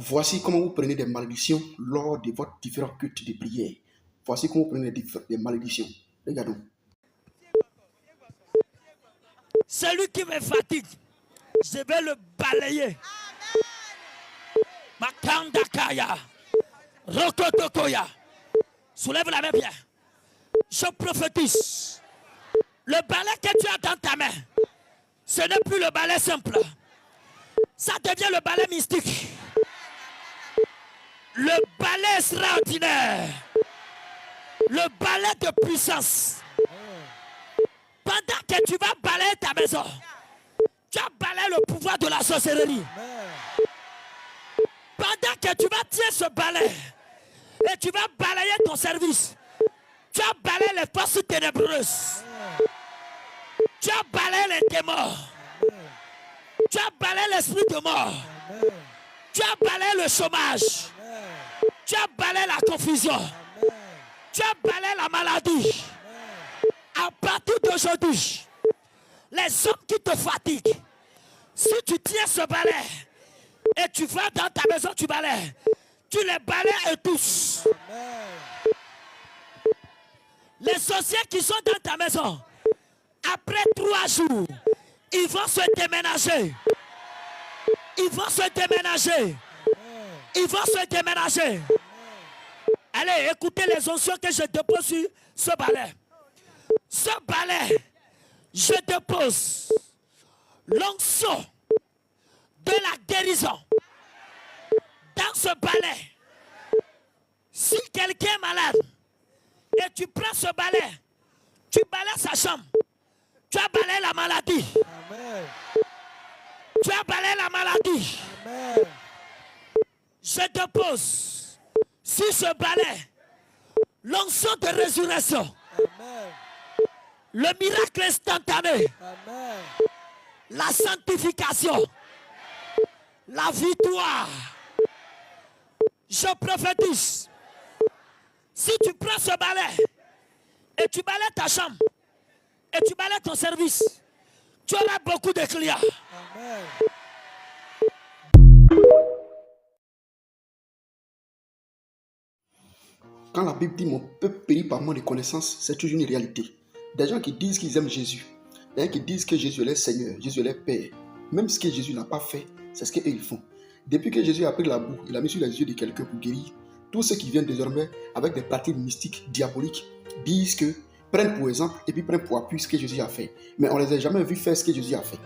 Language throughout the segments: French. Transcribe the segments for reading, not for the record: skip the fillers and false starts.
Voici comment vous prenez des malédictions lors de votre différents cultes de prière. Voici comment vous prenez des malédictions. Regardons. Celui qui me fatigue, je vais le balayer. Makandakaya, Rokotokoya. Soulève la main bien. Je prophétise. Le balai que tu as dans ta main, ce n'est plus le balai simple. Ça devient le balai mystique. Le balai extraordinaire. Le balai de puissance. Pendant que tu vas balayer ta maison, tu as balayé le pouvoir de la sorcellerie. Pendant que tu vas tirer ce balai et tu vas balayer ton service, tu as balayé les forces ténébreuses. Tu as balayé les démons. Tu as balayé l'esprit de mort. Tu as balayé le chômage. Tu as balayé la confusion. Tu as balayé la maladie. À partir d'aujourd'hui, les hommes qui te fatiguent, si tu tiens ce balai et tu vas dans ta maison, tu balayes, tu les balayes et tous. Les sorciers qui sont dans ta maison, après 3 jours, ils vont se déménager. Ils vont se déménager. Ils vont se déménager. Allez, écoutez les onction que je dépose sur ce balai. Ce balai, je dépose l'onction de la guérison dans ce balai. Si quelqu'un est malade et tu prends ce balai, tu balayes sa chambre, tu as balayé la maladie. Amen. Tu as balayé la maladie. Amen. Je dépose sur ce balai l'onction de résurrection. Amen. Le miracle instantané. Amen. La sanctification. La victoire. Je prophétise. Si tu prends ce balai et tu balayes ta chambre et tu balayes ton service, tu auras beaucoup de clients. Amen. Quand la Bible dit mon peuple périt par manque de connaissance, c'est toujours une réalité. Des gens qui disent qu'ils aiment Jésus, des gens qui disent que Jésus est leur Seigneur, Jésus est leur Père. Même ce que Jésus n'a pas fait, c'est ce qu'ils font. Depuis que Jésus a pris la boue, il a mis sur les yeux de quelqu'un pour guérir. Tous ceux qui viennent désormais avec des pratiques mystiques, diaboliques, disent que, prennent pour exemple et puis prennent pour appui ce que Jésus a fait. Mais on ne les a jamais vus faire ce que Jésus a fait.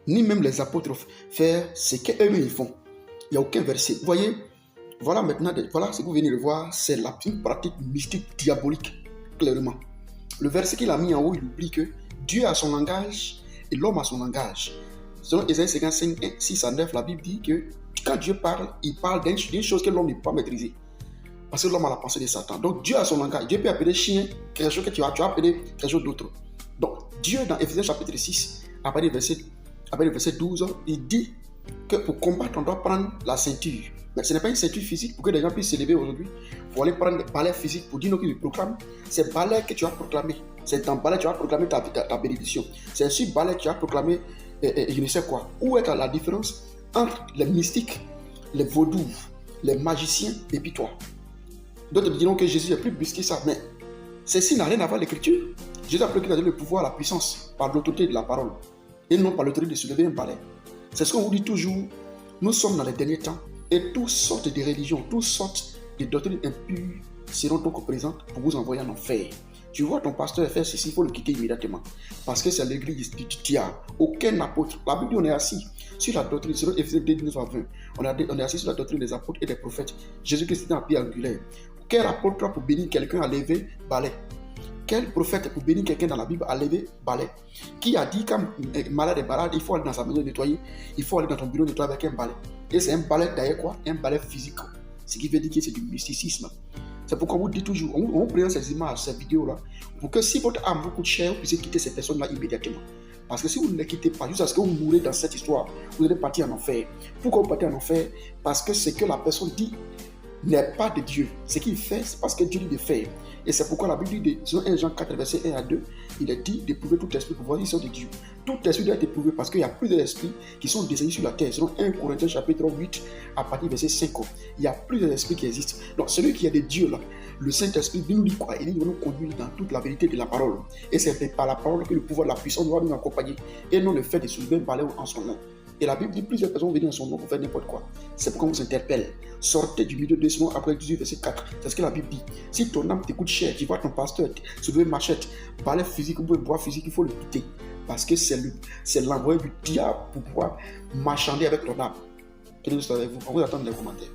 Ni même les apôtres faire ce qu'eux-mêmes font. Il n'y a aucun verset. Vous voyez, voilà maintenant, voilà ce que vous venez de voir, c'est la pratique mystique diabolique, clairement. Le verset qu'il a mis en haut, il oublie que Dieu a son langage et l'homme a son langage. Selon Ésaïe 55, 6 à 9, la Bible dit que quand Dieu parle, il parle d'une chose que l'homme ne peut pas maîtriser. Parce que l'homme a la pensée de Satan. Donc Dieu a son langage. Dieu peut appeler chien quelque chose que tu as appelé quelque chose d'autre. Donc Dieu, dans Éphésiens chapitre 6, à partir du verset 12, il dit que pour combattre, on doit prendre la ceinture. Mais ce n'est pas une ceinture physique pour que les gens puissent s'élever aujourd'hui. Il faut aller prendre des balais physiques pour dire qu'ils proclament. C'est balai que tu as proclamé. C'est dans balai que tu as proclamé ta bénédiction. C'est sur balai que tu as proclamé je ne sais quoi. Où est la différence entre les mystiques, les vaudous, les magiciens et puis toi? D'autres diront que Jésus est plus plus que ça. Mais ceci n'a rien à voir avec l'écriture. Jésus a proclamé le pouvoir, la puissance par l'autorité de la parole. Et non par l'autorité de soulever un balai. C'est ce qu'on vous dit toujours. Nous sommes dans les derniers temps. Et toutes sortes de religions, toutes sortes de doctrines impures seront donc présentes pour vous envoyer en enfer. Tu vois ton pasteur faire ceci, il faut le quitter immédiatement. Parce que c'est l'église du diable. Aucun apôtre. La Bible, on est assis sur la doctrine, selon Éphésiens 2, 19 à 20. On est assis sur la doctrine des apôtres et des prophètes. Jésus-Christ est en pied angulaire. Quel apôtre pour bénir quelqu'un à lever balai? Quel prophète pour bénir quelqu'un dans la Bible à lever balai? Qui a dit quand malade est malade, il faut aller dans sa maison nettoyer, il faut aller dans ton bureau nettoyer avec un balai? Et c'est un balai d'ailleurs quoi? Un balai physique. Ce qui veut dire que c'est du mysticisme. C'est pourquoi on vous dit toujours, on vous présente ces images, ces vidéos-là, pour que si votre âme vous coûte cher, vous puissiez quitter ces personnes-là immédiatement. Parce que si vous ne les quittez pas, jusqu'à ce que vous mourrez dans cette histoire, vous allez partir en enfer. Pourquoi vous partez en enfer? Parce que ce que la personne dit n'est pas de Dieu. Ce qu'il fait, c'est parce que Dieu dit de faire. Et c'est pourquoi la Bible dit, selon 1 Jean 4, verset 1 à 2, Il est dit d'éprouver tout esprit pour voir s'ils sont de Dieu. Tout esprit doit être éprouvé parce qu'il y a plusieurs esprits qui sont descendus sur la terre. Selon 1 Corinthiens chapitre 8, à partir du verset 5. Il y a plusieurs esprits qui existent. Donc celui qui est de Dieu là, le Saint-Esprit nous dit quoi? Il dit de nous conduire dans toute la vérité de la parole. Et c'est par la parole que le pouvoir de la puissance doit nous accompagner. Et non le fait de soulever un balai en son nom. Et la Bible dit plusieurs personnes viennent en son nom pour faire n'importe quoi. C'est pourquoi on s'interpelle. Sortez du milieu de ce nom après 18 verset 4. C'est ce que la Bible dit. Si ton âme te coûte cher, tu vois ton pasteur soulever une machette, balai physique ou bois physique, il faut le quitter. Parce que c'est l'envoyé du diable pour pouvoir marchander avec ton âme. Quel est le avec vous? On vous attend dans les commentaires.